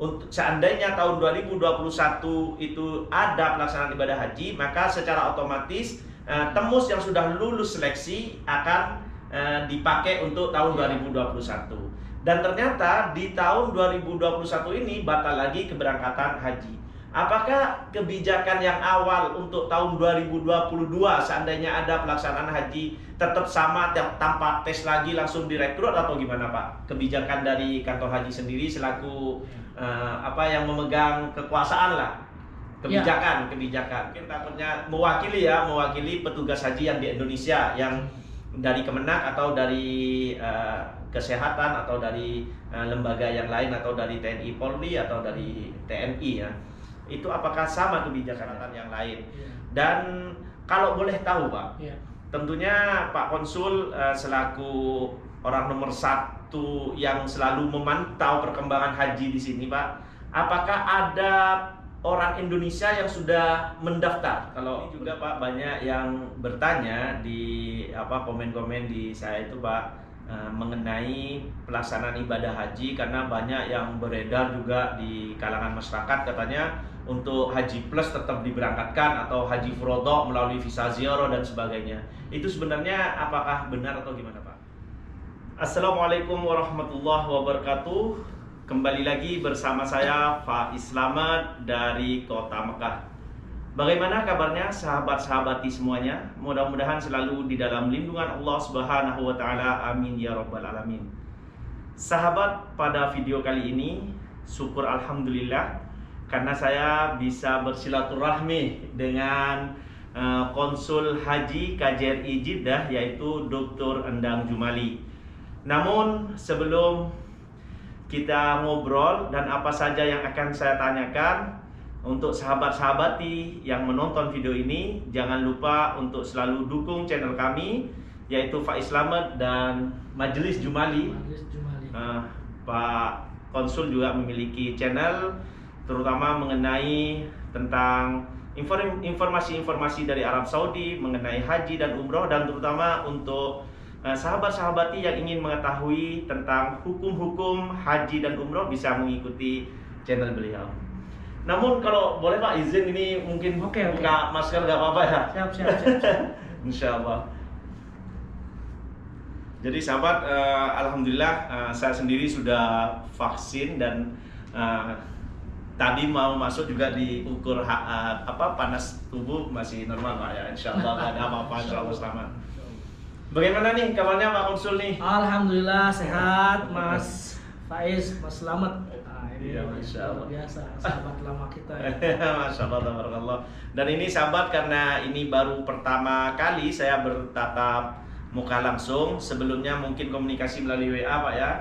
untuk seandainya tahun 2021 itu ada pelaksanaan ibadah haji, maka secara otomatis TEMUS yang sudah lulus seleksi akan dipakai untuk tahun 2021. Dan ternyata di tahun 2021 ini batal lagi keberangkatan haji. Apakah kebijakan yang awal untuk tahun 2022 seandainya ada pelaksanaan haji tetap sama tanpa tes lagi langsung direkrut atau gimana Pak? Kebijakan dari kantor haji sendiri selaku yang memegang kekuasaan lah. Kebijakan. Mungkin takutnya mewakili petugas haji yang di Indonesia yang dari Kemenak atau dari kesehatan atau dari lembaga yang lain atau dari TNI Polri atau dari TNI ya. Itu apakah sama kebijakan yang lain? Dan kalau boleh tahu Pak, tentunya Pak Konsul selaku orang nomor satu yang selalu memantau perkembangan haji di sini Pak, apakah ada orang Indonesia yang sudah mendaftar? Kalau ini juga Pak, banyak yang bertanya di komen-komen di saya itu Pak, mengenai pelaksanaan ibadah haji, karena banyak yang beredar juga di kalangan masyarakat katanya untuk haji plus tetap diberangkatkan atau haji furodo melalui visa ziarah dan sebagainya. Itu sebenarnya apakah benar atau gimana Pak? Assalamualaikum warahmatullahi wabarakatuh. Kembali lagi bersama saya Faiz Slamet dari Kota Mekah. Bagaimana kabarnya sahabat-sahabati semuanya? Mudah-mudahan selalu di dalam lindungan Allah Subhanahu wa taala. Amin ya rabbal alamin. Sahabat, pada video kali ini syukur alhamdulillah karena saya bisa bersilaturahmi dengan Konsul Haji KJRI Jeddah, yaitu Dr. Endang Jumali. Namun sebelum kita ngobrol dan apa saja yang akan saya tanyakan, untuk sahabat-sahabati yang menonton video ini, jangan lupa untuk selalu dukung channel kami, yaitu Faiz Slamet dan Majelis Jumali. Pak Konsul juga memiliki channel terutama mengenai tentang informasi-informasi dari Arab Saudi mengenai haji dan umroh, dan terutama untuk sahabat-sahabati yang ingin mengetahui tentang hukum-hukum haji dan umroh bisa mengikuti channel beliau. Namun kalau boleh Pak izin ini mungkin buka masker nggak apa-apa ya? Siap. Insya Allah. Jadi sahabat, alhamdulillah saya sendiri sudah vaksin dan tadi mau masuk juga diukur panas tubuh masih normal Pak ya. Insya Allah nggak ada apa-apa, insya Allah selamat. Bagaimana nih kabarnya Pak Konsul nih? Alhamdulillah sehat Mas Faiz, Mas Slamet. Iya, Masya Allah. Biasa, sahabat lama kita ya. Masya Allah, tabarakallah. Dan ini sahabat, karena ini baru pertama kali saya bertatap muka langsung. Sebelumnya mungkin komunikasi melalui WA Pak ya.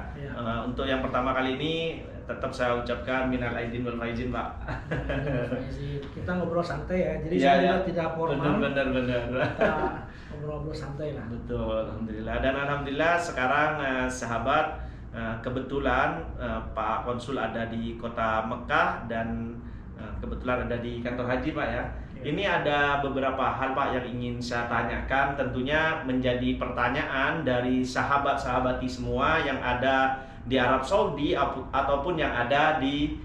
Untuk yang pertama kali ini tetap saya ucapkan minal aidin wal faizin Pak. Kita ngobrol santai ya, jadi saya tidak formal. Benar. Kita ngobrol santai lah. Betul, alhamdulillah. Dan alhamdulillah sekarang sahabat, kebetulan Pak Konsul ada di Kota Mekah dan kebetulan ada di kantor haji Pak ya. Ini ada beberapa hal Pak yang ingin saya tanyakan, tentunya menjadi pertanyaan dari sahabat-sahabati semua yang ada di Arab Saudi ataupun yang ada di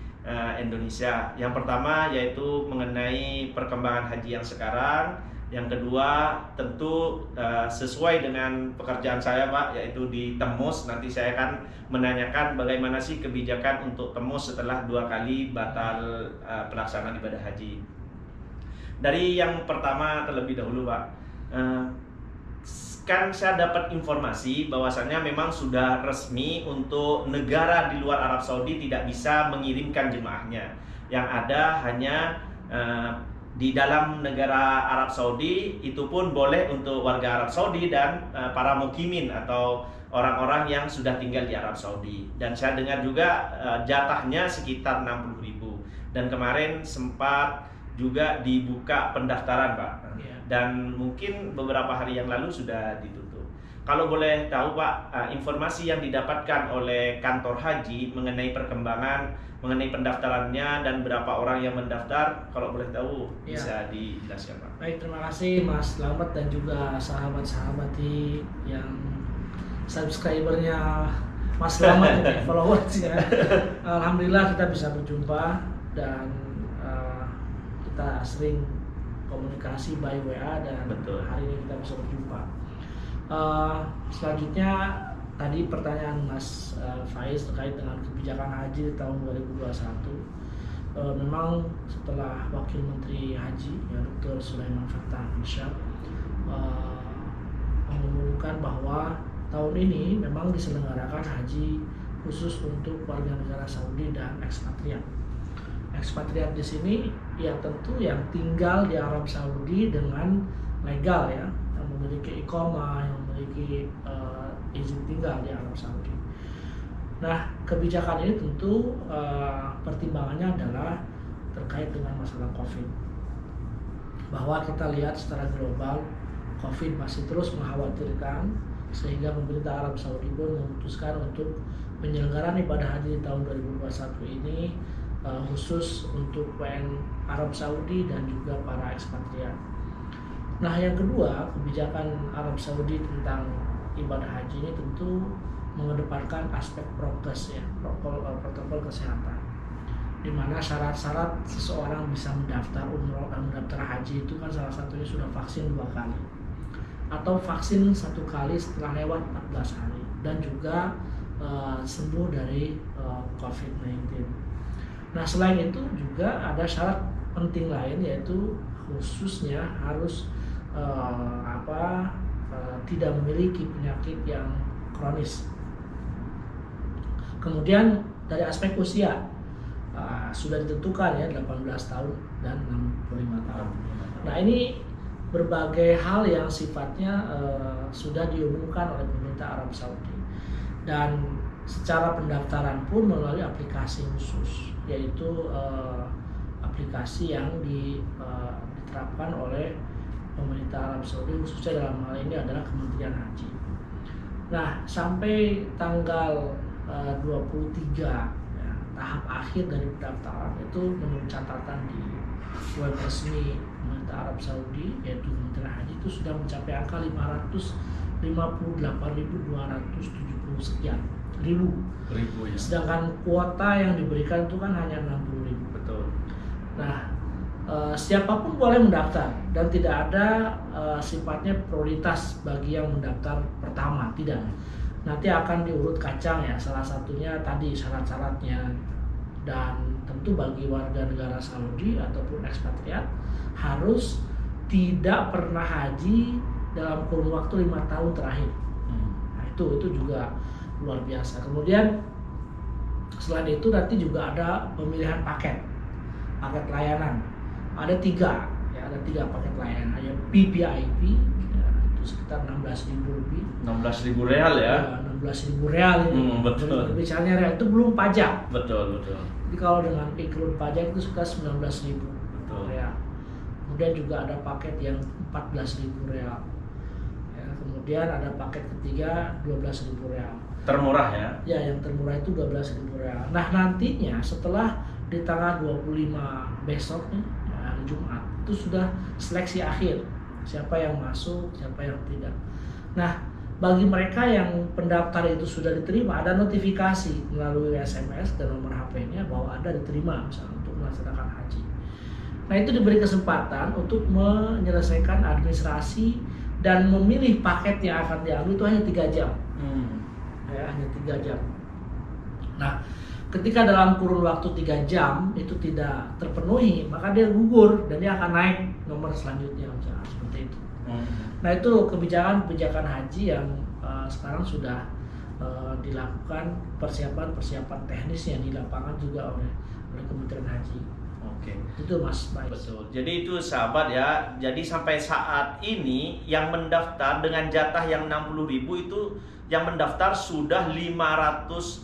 Indonesia. Yang pertama yaitu mengenai perkembangan haji yang sekarang. Yang kedua tentu sesuai dengan pekerjaan saya Pak, yaitu di TEMUS. Nanti saya akan menanyakan bagaimana sih kebijakan untuk TEMUS setelah 2 kali batal pelaksanaan ibadah haji. Dari yang pertama terlebih dahulu Pak, kan saya dapat informasi bahwasannya memang sudah resmi untuk negara di luar Arab Saudi tidak bisa mengirimkan jemaahnya. Yang ada hanya di dalam negara Arab Saudi, itu pun boleh untuk warga Arab Saudi dan para mukimin atau orang-orang yang sudah tinggal di Arab Saudi. Dan saya dengar juga jatahnya sekitar 60.000. Dan kemarin sempat juga dibuka pendaftaran Pak. Dan mungkin beberapa hari yang lalu sudah ditutup. Kalau boleh tahu Pak, informasi yang didapatkan oleh kantor haji mengenai perkembangan, mengenai pendaftarannya dan berapa orang yang mendaftar, kalau boleh tahu bisa dijelaskan Pak. Baik, terima kasih Mas Slamet dan juga sahabat-sahabati yang subscribernya Mas Selamat ini followers ya. Alhamdulillah kita bisa berjumpa dan kita sering komunikasi by WA dan Betul. hari ini kita bisa berjumpa. Selanjutnya tadi pertanyaan Mas Faiz terkait dengan kebijakan haji di tahun 2021. Memang setelah Wakil Menteri Haji ya Dr. Sulaiman Fattah Irsyad mengumumkan bahwa tahun ini memang diselenggarakan haji khusus untuk warga negara Saudi dan ekspatriat. Ekspatriat di sini ya tentu yang tinggal di Arab Saudi dengan legal ya, yang memiliki iqamah, yang memiliki izin tinggal di Arab Saudi. Nah, kebijakan ini tentu pertimbangannya adalah terkait dengan masalah COVID. Bahwa kita lihat secara global, COVID masih terus mengkhawatirkan, sehingga pemerintah Arab Saudi pun memutuskan untuk penyelenggaraan ibadah haji di tahun 2021 ini khusus untuk WNI Arab Saudi dan juga para ekspatriat. Nah, yang kedua, kebijakan Arab Saudi tentang ibadah haji ini tentu mengedepankan aspek prokes ya, protokol kesehatan, di mana syarat-syarat seseorang bisa mendaftar umroh dan mendaftar haji itu kan salah satunya sudah vaksin 2 kali atau vaksin 1 kali setelah lewat 14 hari dan juga sembuh dari COVID-19. Nah, selain itu juga ada syarat penting lain, yaitu khususnya harus tidak memiliki penyakit yang kronis. Kemudian dari aspek usia sudah ditentukan ya 18 tahun dan 65 tahun. Nah, ini berbagai hal yang sifatnya sudah diumumkan oleh pemerintah Arab Saudi, dan secara pendaftaran pun melalui aplikasi khusus, yaitu aplikasi yang diterapkan oleh pemerintah Arab Saudi, khususnya dalam hal ini adalah Kementerian Haji. Nah, sampai tanggal 23 ya, tahap akhir dari pendaftaran itu menurut catatan di web resmi pemerintah Arab Saudi yaitu Kementerian Haji itu sudah mencapai angka 558.270 sekian ribu ya. Sedangkan kuota yang diberikan itu kan hanya 60.000. Betul. Nah, siapapun boleh mendaftar dan tidak ada sifatnya prioritas bagi yang mendaftar pertama, tidak. Nanti akan diurut kacang ya, salah satunya tadi syarat-syaratnya, dan tentu bagi warga negara Saudi ataupun ekspatriat harus tidak pernah haji dalam kurun waktu 5 tahun terakhir. Nah, itu juga luar biasa. Kemudian selain itu nanti juga ada pemilihan paket layanan. Ada 3 ya, ada 3 paket layanan. Ada PPIP ya, itu sekitar 16.000 lebih. 16.000 real ya. 16.000 real ini. Betul. Berbicaranya real itu belum pajak. Betul. Jadi kalau dengan include pajak itu sekitar 19.000 real. Kemudian juga ada paket yang 14.000 real. Ya, kemudian ada paket ketiga 12.000 real. Termurah ya? Ya, yang termurah itu 12.000 real. Nah, nantinya setelah di tanggal 25 besok nih, hari Jumat, itu sudah seleksi akhir. Siapa yang masuk, siapa yang tidak. Nah, bagi mereka yang pendaftar itu sudah diterima, ada notifikasi melalui SMS dan nomor HP-nya bahwa Anda diterima misalnya untuk melaksanakan haji. Nah, itu diberi kesempatan untuk menyelesaikan administrasi dan memilih paket yang akan diambil itu hanya 3 jam. Ya, hanya 3 jam. Nah, ketika dalam kurun waktu 3 jam itu tidak terpenuhi, maka dia gugur dan dia akan naik nomor selanjutnya misalnya, seperti itu. Nah, itu kebijakan haji yang sekarang sudah dilakukan persiapan teknisnya di lapangan juga oleh Kementerian Haji. Oke. Itu Mas Baik. Betul. Jadi itu sahabat ya. Jadi sampai saat ini yang mendaftar dengan jatah yang 60.000 itu yang mendaftar sudah 580.000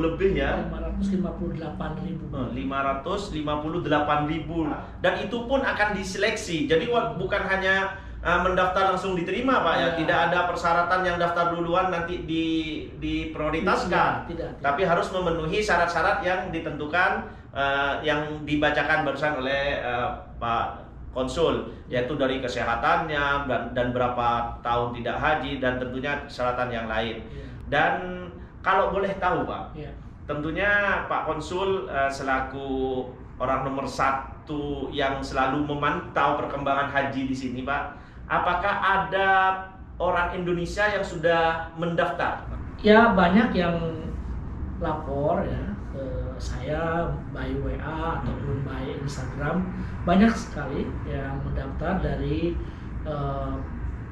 lebih ya. 558.000. 558.000 dan itu pun akan diseleksi. Jadi bukan hanya mendaftar langsung diterima Pak ya. Tidak ada persyaratan yang daftar duluan nanti diprioritaskan. Tidak. Tapi harus memenuhi syarat-syarat yang ditentukan yang dibacakan barusan oleh Pak Konsul, yaitu dari kesehatannya dan berapa tahun tidak haji dan tentunya persyaratan yang lain. Dan Kalau boleh tahu Pak, Ya. tentunya Pak Konsul selaku orang nomor satu yang selalu memantau perkembangan haji di sini Pak, apakah ada orang Indonesia yang sudah mendaftar? Ya, banyak yang lapor ya ke saya by WA ataupun by Instagram, banyak sekali yang mendaftar dari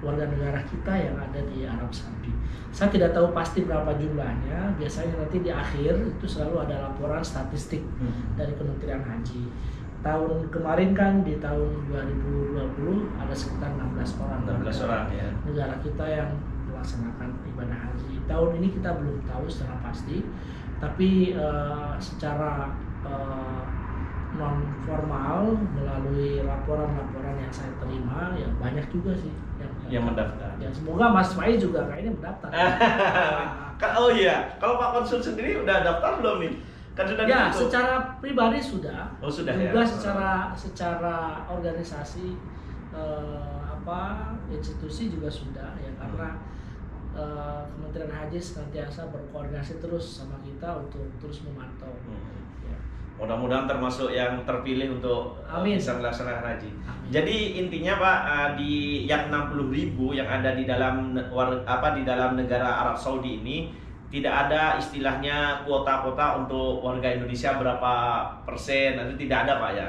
warga negara kita yang ada di Arab Saudi. Saya tidak tahu pasti berapa jumlahnya. Biasanya nanti di akhir itu selalu ada laporan statistik dari Kementerian Haji. Tahun kemarin kan di tahun 2020 ada sekitar 16 orang. 16 orang ya. Negara kita yang melaksanakan ibadah haji. Tahun ini kita belum tahu secara pasti, tapi secara non formal melalui laporan-laporan yang saya terima, ya banyak juga sih yang mendaftar. Ya semoga Mas Faiz juga kayaknya mendaftar. Oh iya, kalau Pak Konsul sendiri udah daftar belum nih? Kan sudah Ya, ditutup. secara pribadi sudah. Oh sudah juga ya. secara organisasi institusi juga sudah ya, karena Kementerian Haji senantiasa berkoordinasi terus sama kita untuk terus memantau. Ya. Mudah-mudahan termasuk yang terpilih untuk Amin. bisa melaksanakan haji. Amin. Jadi intinya Pak, di yang 60.000 yang ada di dalam di dalam negara Arab Saudi ini tidak ada istilahnya kuota-kuota untuk warga Indonesia berapa persen, itu tidak ada Pak ya.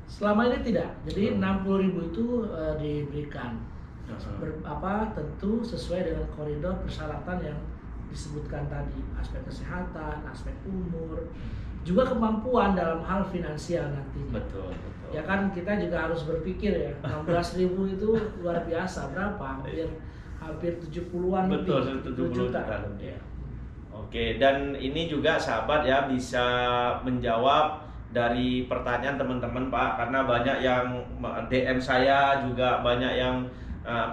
Selama ini tidak. Jadi 60.000 itu diberikan. Tentu sesuai dengan koridor persyaratan yang disebutkan tadi, aspek kesehatan, aspek umur, juga kemampuan dalam hal finansial nantinya. Betul. Ya kan, kita juga harus berpikir ya, 16.000 itu luar biasa, berapa? Hampir 70-an lebih. Betul, 70 juta Ya. lebih. Oke, dan ini juga sahabat ya bisa menjawab dari pertanyaan teman-teman Pak, karena banyak yang DM saya, juga banyak yang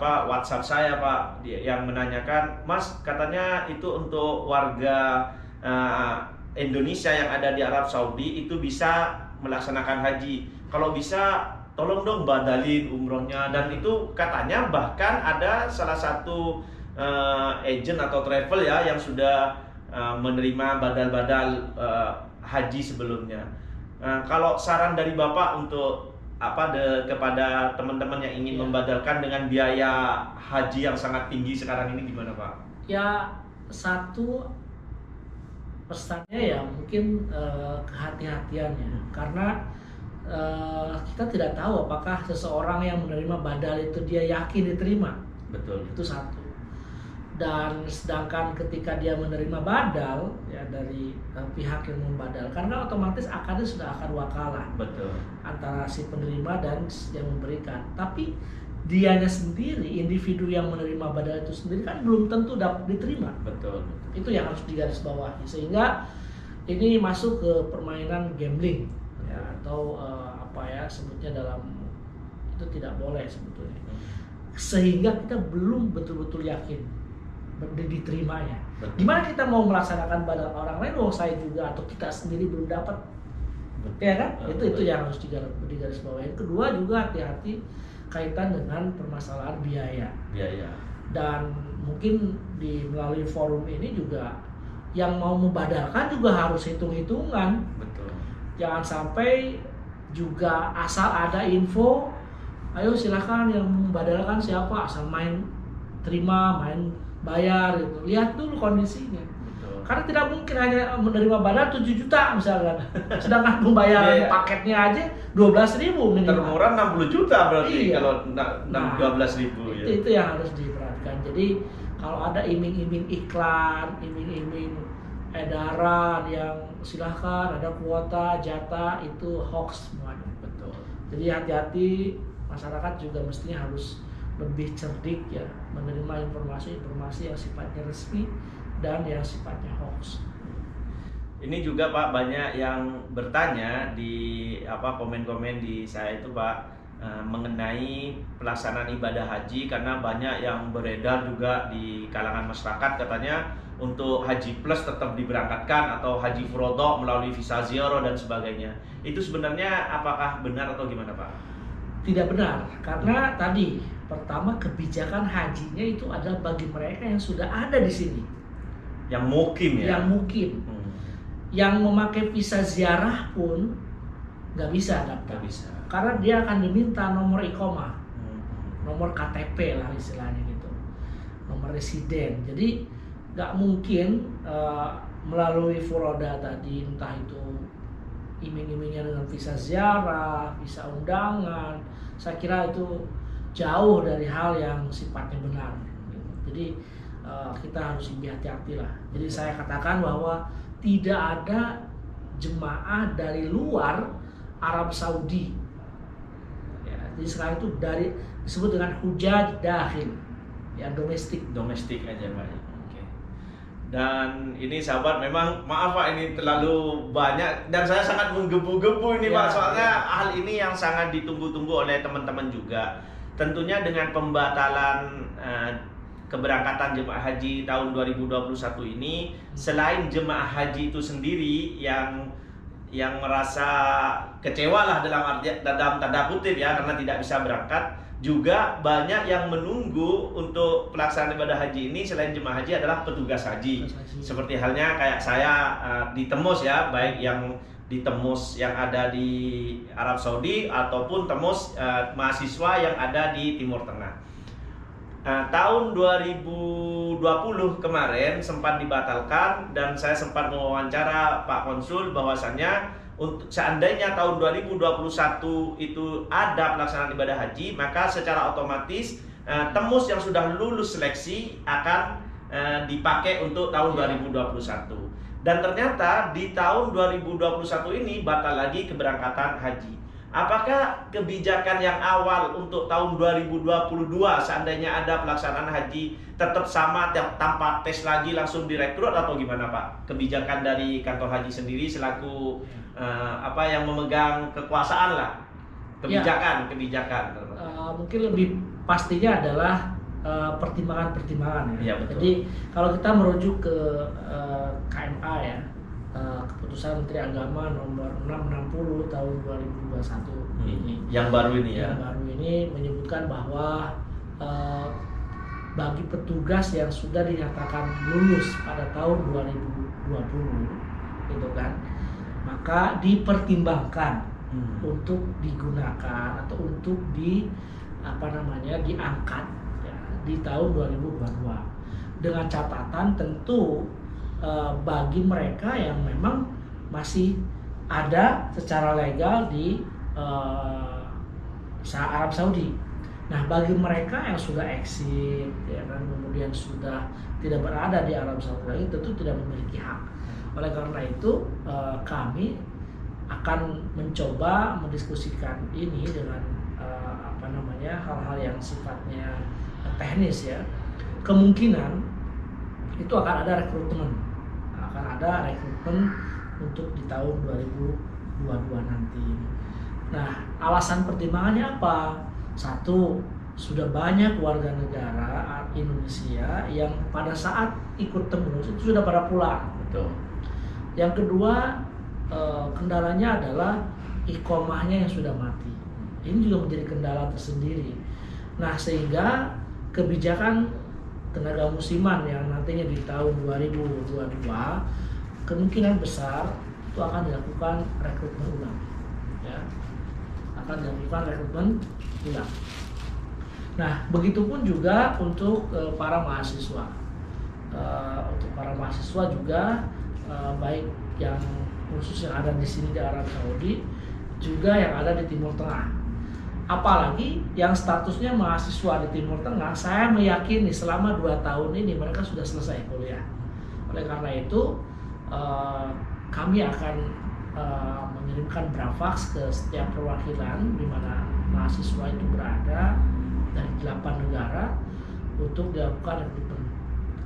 WhatsApp saya Pak yang menanyakan, Mas katanya itu untuk warga Indonesia yang ada di Arab Saudi itu bisa melaksanakan haji. Kalau bisa tolong dong badalin umrohnya, dan itu katanya bahkan ada salah satu agent atau travel ya yang sudah menerima badal-badal haji sebelumnya. Kalau saran dari Bapak untuk kepada teman-teman yang ingin membadalkan dengan biaya haji yang sangat tinggi sekarang ini gimana Pak? Ya, satu pesannya ya mungkin kehati-hatiannya, karena kita tidak tahu apakah seseorang yang menerima badal itu dia yakin diterima. Betul. Itu satu. Dan sedangkan ketika dia menerima badal ya dari pihak yang membadalkan, kan otomatis akadnya sudah akan wakalah. Betul. Antara si penerima dan yang memberikan. Tapi dianya sendiri, individu yang menerima badal itu sendiri kan belum tentu dapat diterima. Betul. Itu yang harus digarisbawahi, sehingga ini masuk ke permainan gambling ya, atau sebutnya dalam itu tidak boleh sebetulnya. Sehingga kita belum betul-betul yakin diterimanya. Betul. Gimana kita mau melaksanakan badal orang lain, saya juga atau kita sendiri belum dapat, ya kan? Itu yang harus digarisbawahi. Kedua juga hati-hati kaitan dengan permasalahan biaya. Dan mungkin melalui forum ini juga yang mau membadalkan juga harus hitung-hitungan. Betul. Jangan sampai juga asal ada info, ayo silahkan yang membadalkan siapa, asal main terima, main bayar gitu. Lihat dulu kondisinya. Betul. Karena tidak mungkin hanya menerima badal 7 juta misalkan. Sedangkan pembayaran paketnya aja 12.000 minimal. Termurah 60 juta berarti Iya. kalau 12.000 ya. Itu yang harus diperhatikan. Jadi kalau ada iming-iming iklan, iming-iming edaran yang silahkan ada kuota, jatah, itu hoax semuanya. Betul. Jadi hati-hati, masyarakat juga mestinya harus lebih cerdik ya, menerima informasi yang sifatnya resmi dan yang sifatnya hoax. Ini juga Pak, banyak yang bertanya di komen-komen di saya itu Pak, mengenai pelaksanaan ibadah haji, karena banyak yang beredar juga di kalangan masyarakat katanya untuk haji plus tetap diberangkatkan atau haji furodo melalui visa ziarah dan sebagainya. Itu sebenarnya apakah benar atau gimana Pak? Tidak benar, karena tadi pertama kebijakan hajinya itu adalah bagi mereka yang sudah ada di sini. Yang mukim ya. Yang mukim. Yang memakai visa ziarah pun nggak bisa daftar. Nggak bisa. Karena dia akan diminta nomor iqomah, nomor KTP lah istilahnya gitu, nomor residen. Jadi nggak mungkin melalui Furoda tadi, entah itu iming-imingnya dengan visa ziarah, visa undangan. Saya kira itu jauh dari hal yang sifatnya benar. Jadi kita harus lebih hati-hati lah. Jadi saya katakan bahwa tidak ada jemaah dari luar Arab Saudi. Ya, jadi sekarang itu disebut dengan hujaj dakhil, ya domestik. Domestik aja Pak. Oke. Dan ini sahabat, memang maaf Pak, ini terlalu banyak dan saya sangat menggebu-gebu ini Pak, soalnya hal ini yang sangat ditunggu-tunggu oleh teman-teman juga. Tentunya dengan pembatalan keberangkatan jemaah haji tahun 2021 ini, selain jemaah haji itu sendiri yang merasa kecewa lah dalam tanda kutip ya, karena tidak bisa berangkat, juga banyak yang menunggu untuk pelaksanaan ibadah haji ini. Selain jemaah haji adalah petugas haji. Seperti halnya kayak saya di Temus ya, baik yang di Temus yang ada di Arab Saudi ataupun Temus mahasiswa yang ada di Timur Tengah. Tahun 2020 kemarin sempat dibatalkan dan saya sempat mewawancara Pak Konsul bahwasannya untuk seandainya tahun 2021 itu ada pelaksanaan ibadah haji, maka secara otomatis Temus yang sudah lulus seleksi akan dipakai untuk tahun 2021. Dan ternyata di tahun 2021 ini batal lagi keberangkatan haji. Apakah kebijakan yang awal untuk tahun 2022 seandainya ada pelaksanaan haji tetap sama tanpa tes lagi langsung direkrut atau gimana Pak? Kebijakan dari kantor haji sendiri selaku yang memegang kekuasaan lah, kebijakan. Mungkin lebih pastinya adalah pertimbangan-pertimbangan ya. Ya, jadi kalau kita merujuk ke KMA ya, keputusan Menteri Agama nomor 660 tahun 2021 ini. Yang baru ini ya. Yang baru ini menyebutkan bahwa bagi petugas yang sudah dinyatakan lulus pada tahun 2020 gitu kan, maka dipertimbangkan untuk digunakan atau untuk diangkat ya, di tahun 2022 dengan catatan tentu bagi mereka yang memang masih ada secara legal di Arab Saudi. Nah, bagi mereka yang sudah exit ya kan, kemudian sudah tidak berada di Arab Saudi lagi, tentu tidak memiliki hak. Oleh karena itu kami akan mencoba mendiskusikan ini dengan hal-hal yang sifatnya teknis ya. Kemungkinan itu akan ada rekrutmen untuk di tahun 2022 nanti. Nah, alasan pertimbangannya apa? Satu, sudah banyak warga negara Indonesia yang pada saat ikut Temus itu sudah pada pulang. Betul. Yang kedua, kendalanya adalah iqomahnya yang sudah mati. Ini juga menjadi kendala tersendiri. Nah, sehingga kebijakan tenaga musiman yang nantinya di tahun 2022 kemungkinan besar itu akan dilakukan rekrutmen ulang ya, Nah, begitupun juga untuk para mahasiswa. Untuk para mahasiswa juga baik yang khusus yang ada di sini di Arab Saudi juga yang ada di Timur Tengah. Apalagi yang statusnya mahasiswa di Timur Tengah, saya meyakini selama 2 tahun ini mereka sudah selesai kuliah. Oleh karena itu kami akan mengirimkan bravax ke setiap perwakilan di mana mahasiswa itu berada dari 8 negara untuk dilakukan rekrutmen.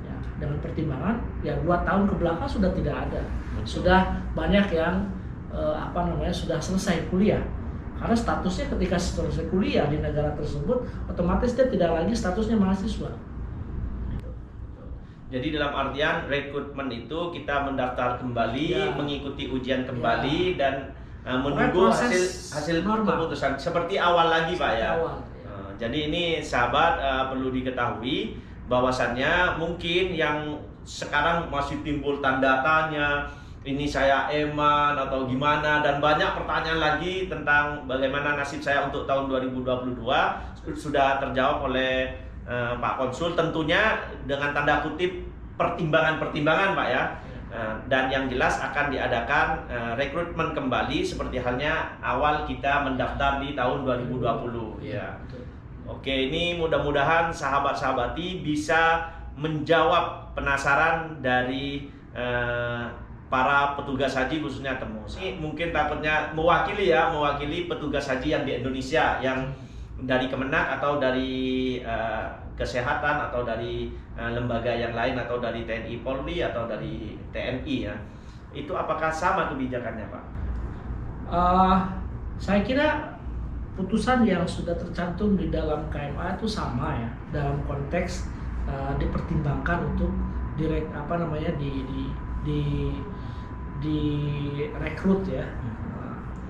Ya, dengan pertimbangan ya 2 tahun ke belakang sudah tidak ada. Sudah banyak yang sudah selesai kuliah. Karena statusnya ketika selesai kuliah di negara tersebut, otomatis dia tidak lagi statusnya mahasiswa. Jadi dalam artian rekrutmen itu kita mendaftar kembali, mengikuti ujian kembali dan menunggu hasil keputusan seperti awal lagi Pak ya. Jadi ini sahabat perlu diketahui bahwasannya mungkin yang sekarang masih timbul tanda tanya, ini saya eman atau gimana, dan banyak pertanyaan lagi tentang bagaimana nasib saya untuk tahun 2022 sudah terjawab oleh Pak Konsul, tentunya dengan tanda kutip pertimbangan-pertimbangan Pak ya. Dan yang jelas akan diadakan rekrutmen kembali seperti halnya awal kita mendaftar di tahun 2020 ya. Oke, ini mudah-mudahan sahabat-sahabati bisa menjawab penasaran dari para petugas haji khususnya Temus. Ini mungkin takutnya mewakili petugas haji yang di Indonesia, yang dari Kemenak atau dari kesehatan atau dari lembaga yang lain atau dari TNI Polri atau dari TNI ya. Itu apakah sama kebijakannya Pak? Saya kira putusan yang sudah tercantum di dalam KMA itu sama ya, dalam konteks dipertimbangkan untuk direkrut ya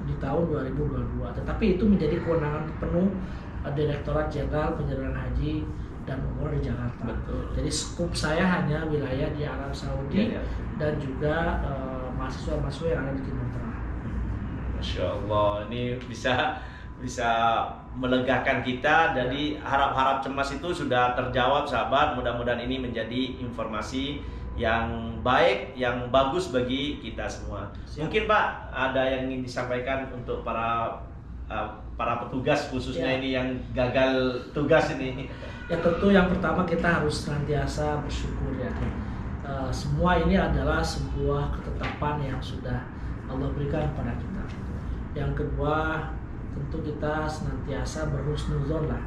di tahun 2022. Tetapi itu menjadi kewenangan penuh Direktorat Jenderal Penyelenggaraan Haji dan Umroh di Jakarta. Betul. Jadi skup saya hanya wilayah di Arab Saudi dan juga mahasiswa-mahasiswa yang ada di Timur Tengah. Masya Allah, ini bisa melegakan kita. Jadi harap-harap cemas itu sudah terjawab sahabat. Mudah-mudahan ini menjadi informasi yang baik, yang bagus bagi kita semua. Siap. Mungkin Pak ada yang ingin disampaikan untuk para petugas khususnya ini yang gagal tugas ini. Ya tentu yang pertama kita harus senantiasa bersyukur ya. Semua ini adalah sebuah ketetapan yang sudah Allah berikan kepada kita. Yang kedua, tentu kita senantiasa berhusnuzon lah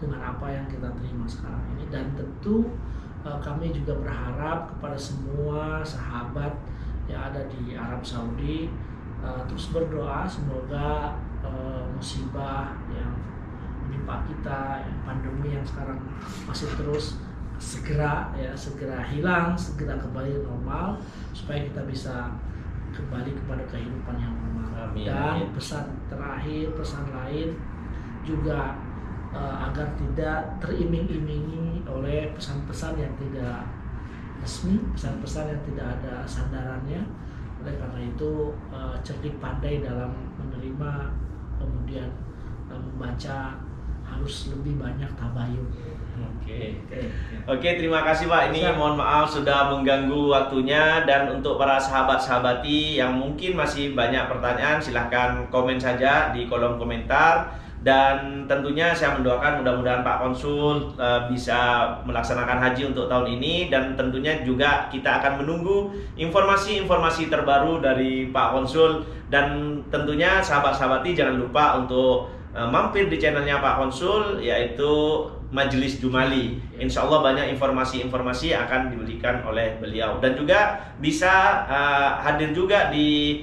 dengan apa yang kita terima sekarang ini, dan tentu kami juga berharap kepada semua sahabat yang ada di Arab Saudi terus berdoa semoga musibah yang menimpa kita, yang pandemi yang sekarang masih terus segera hilang, segera kembali normal supaya kita bisa kembali kepada kehidupan yang normal. Amin. Dan pesan terakhir, pesan lain juga agar tidak teriming-imingi oleh pesan-pesan yang tidak resmi, pesan-pesan yang tidak ada sandarannya. Oleh karena itu cerdik pandai dalam menerima, kemudian membaca, harus lebih banyak tabayun. Oke, terima kasih Pak. Ini mohon maaf sudah mengganggu waktunya, dan untuk para sahabat-sahabati yang mungkin masih banyak pertanyaan, silahkan komen saja di kolom komentar. Dan tentunya saya mendoakan mudah-mudahan Pak Konsul bisa melaksanakan haji untuk tahun ini, dan tentunya juga kita akan menunggu informasi-informasi terbaru dari Pak Konsul. Dan tentunya sahabat-sahabati jangan lupa untuk mampir di channelnya Pak Konsul, yaitu Majelis Jumali. Insya Allah banyak informasi-informasi akan diberikan oleh beliau, dan juga bisa hadir juga di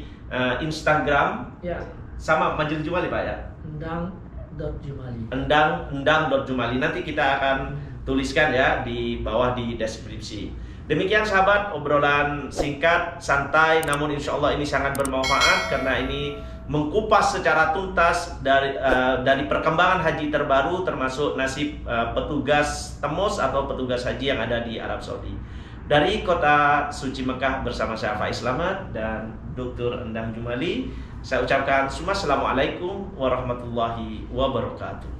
Instagram Ya, sama Majelis Jumali Pak ya. Endang.jumali. Nanti kita akan tuliskan ya di bawah di deskripsi. Demikian sahabat, obrolan singkat, santai, namun insya Allah ini sangat bermanfaat karena ini mengkupas secara tuntas dari perkembangan haji terbaru, termasuk nasib petugas Temus atau petugas haji yang ada di Arab Saudi. Dari kota suci Mekah bersama saya Faiz Slamet dan Dr. Endang Jumali, saya ucapkan Assalamualaikum warahmatullahi wabarakatuh.